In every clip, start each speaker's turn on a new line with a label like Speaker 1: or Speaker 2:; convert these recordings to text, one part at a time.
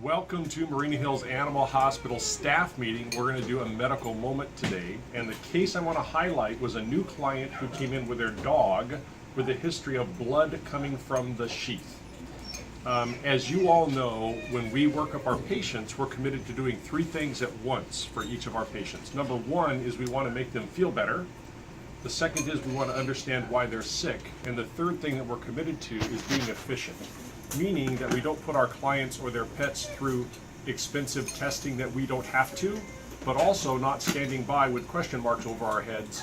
Speaker 1: Welcome to Marina Hills Animal Hospital staff meeting. We're going to do a medical moment today, and the case I want to highlight was a new client who came in with their dog with a history of blood coming from the sheath. As you all know, when we work up our patients, we're committed to doing three things at once for each of our patients. Number one is we want to make them feel better. The second is we want to understand why they're sick. And the third thing that we're committed to is being efficient, meaning that we don't put our clients or their pets through expensive testing that we don't have to, but also not standing by with question marks over our heads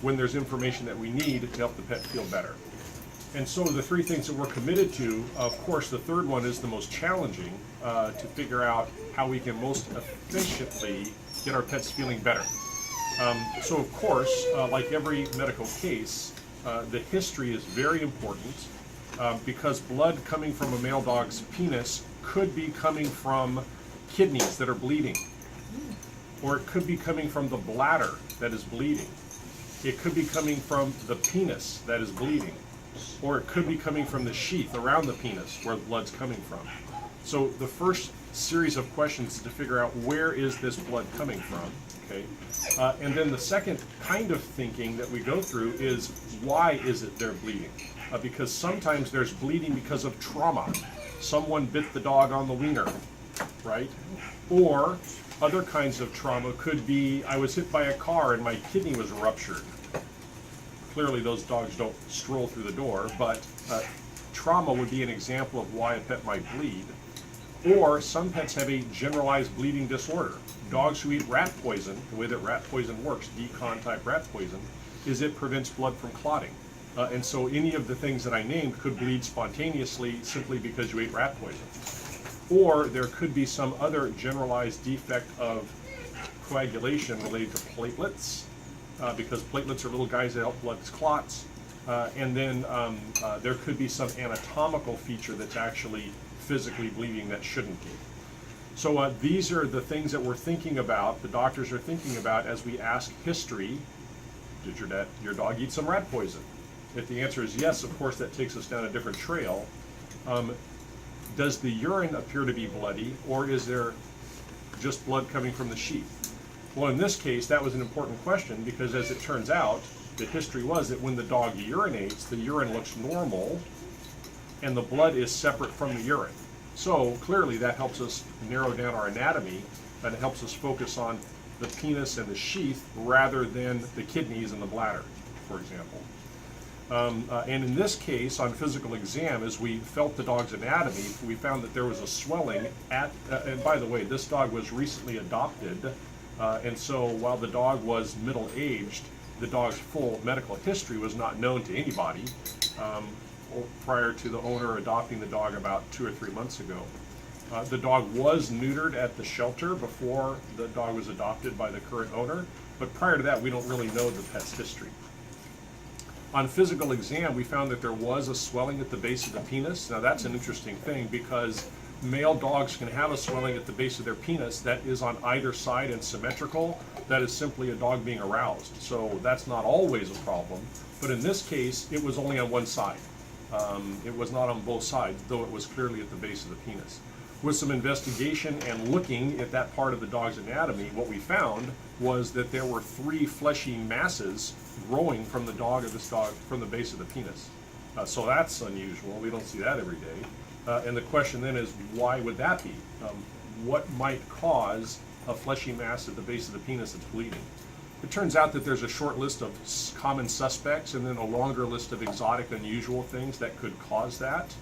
Speaker 1: when there's information that we need to help the pet feel better. And so the three things that we're committed to, of course, the third one is the most challenging, to figure out how we can most efficiently get our pets feeling better. So of course, like every medical case, the history is very important. Because blood coming from a male dog's penis could be coming from kidneys that are bleeding, or it could be coming from the bladder that is bleeding. It could be coming from the penis that is bleeding, or it could be coming from the sheath around the penis where the blood's coming from. So the first series of questions is to figure out where is this blood coming from, okay? And then the second kind of thinking that we go through is why is it they're bleeding? Because sometimes there's bleeding because of trauma. Someone bit the dog on the wiener, right? Or other kinds of trauma could be, I was hit by a car and my kidney was ruptured. Clearly those dogs don't stroll through the door, but trauma would be an example of why a pet might bleed. Or some pets have a generalized bleeding disorder. Dogs who eat rat poison, the way that rat poison works, decon type rat poison, is it prevents blood from clotting. And so any of the things that I named could bleed spontaneously simply because you ate rat poison. Or there could be some other generalized defect of coagulation related to platelets, because platelets are little guys that help blood clots. And then there could be some anatomical feature that's actually physically bleeding that shouldn't be. So these are the things that we're thinking about, the doctors are thinking about as we ask history. Did your dog eat some rat poison? If the answer is yes, of course, that takes us down a different trail. Does the urine appear to be bloody, or is there just blood coming from the sheath? Well, in this case, that was an important question because, as it turns out, the history was that when the dog urinates, the urine looks normal, and the blood is separate from the urine. So clearly that helps us narrow down our anatomy, and it helps us focus on the penis and the sheath rather than the kidneys and the bladder, for example. And in this case, on physical exam, as we felt the dog's anatomy, we found that there was a swelling at, and by the way, this dog was recently adopted, and so while the dog was middle-aged, the dog's full medical history was not known to anybody prior to the owner adopting the dog about 2 or 3 months ago. The dog was neutered at the shelter before the dog was adopted by the current owner, but prior to that, we don't really know the pet's history. On physical exam, we found that there was a swelling at the base of the penis. Now that's an interesting thing because male dogs can have a swelling at the base of their penis that is on either side and symmetrical. That is simply a dog being aroused. So that's not always a problem. But in this case, it was only on one side. It was not on both sides, though it was clearly at the base of the penis. With some investigation and looking at that part of the dog's anatomy, what we found was that there were 3 fleshy masses growing from the dog of this dog from the base of the penis. So that's unusual. We don't see that every day. And the question then is, why would that be? What might cause a fleshy mass at the base of the penis that's bleeding? It turns out that there's a short list of common suspects and then a longer list of exotic, unusual things that could cause that.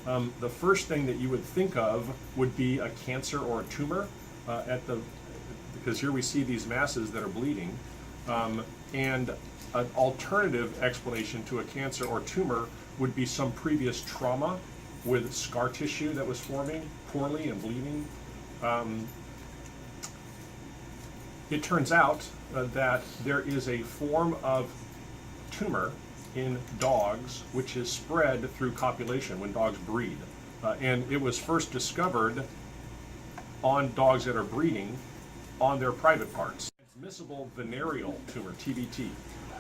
Speaker 1: The first thing that you would think of would be a cancer or a tumor because here we see these masses that are bleeding. And an alternative explanation to a cancer or tumor would be some previous trauma with scar tissue that was forming poorly and bleeding. It turns out that there is a form of tumor in dogs which is spread through copulation when dogs breed. And it was first discovered on dogs that are breeding on their private parts. Transmissible venereal tumor, TVT.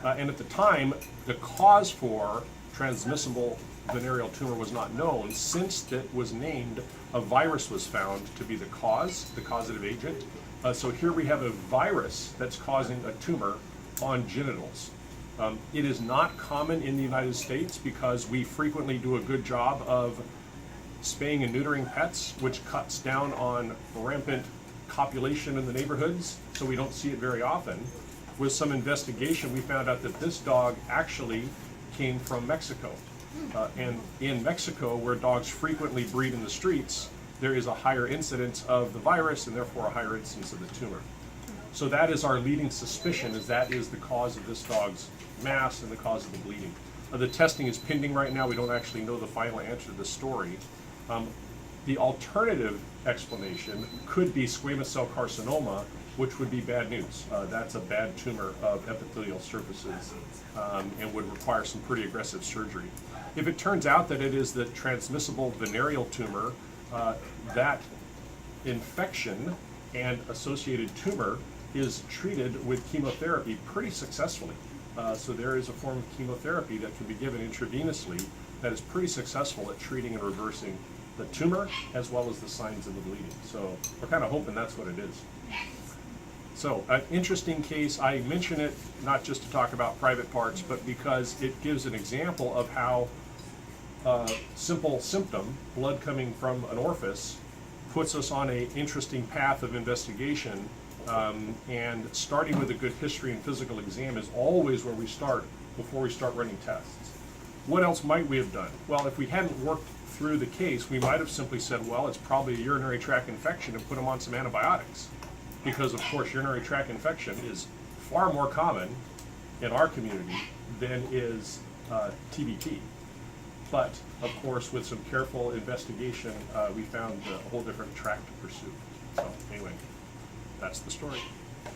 Speaker 1: And at the time, the cause for transmissible venereal tumor was not known. Since it was named, a virus was found to be the causative agent. So here we have a virus that's causing a tumor on genitals. It is not common in the United States because we frequently do a good job of spaying and neutering pets, which cuts down on rampant copulation in the neighborhoods, so we don't see it very often. With some investigation, we found out that this dog actually came from Mexico. And in Mexico, where dogs frequently breed in the streets, there is a higher incidence of the virus and therefore a higher incidence of the tumor. So that is our leading suspicion, is that is the cause of this dog's mass and the cause of the bleeding. The testing is pending right now. We don't actually know the final answer to this story. The alternative explanation could be squamous cell carcinoma, which would be bad news. That's a bad tumor of epithelial surfaces and would require some pretty aggressive surgery. If it turns out that it is the transmissible venereal tumor, that infection and associated tumor is treated with chemotherapy pretty successfully. So there is a form of chemotherapy that can be given intravenously that is pretty successful at treating and reversing the tumor as well as the signs of the bleeding. So we're kind of hoping that's what it is. So an interesting case. I mention it not just to talk about private parts, but because it gives an example of how a simple symptom, blood coming from an orifice, puts us on an interesting path of investigation. And starting with a good history and physical exam is always where we start before we start running tests. What else might we have done? Well, if we hadn't worked through the case, we might have simply said, well, it's probably a urinary tract infection and put them on some antibiotics. Because, of course, urinary tract infection is far more common in our community than is TBT. But, of course, with some careful investigation, we found a whole different track to pursue. So, anyway, that's the story.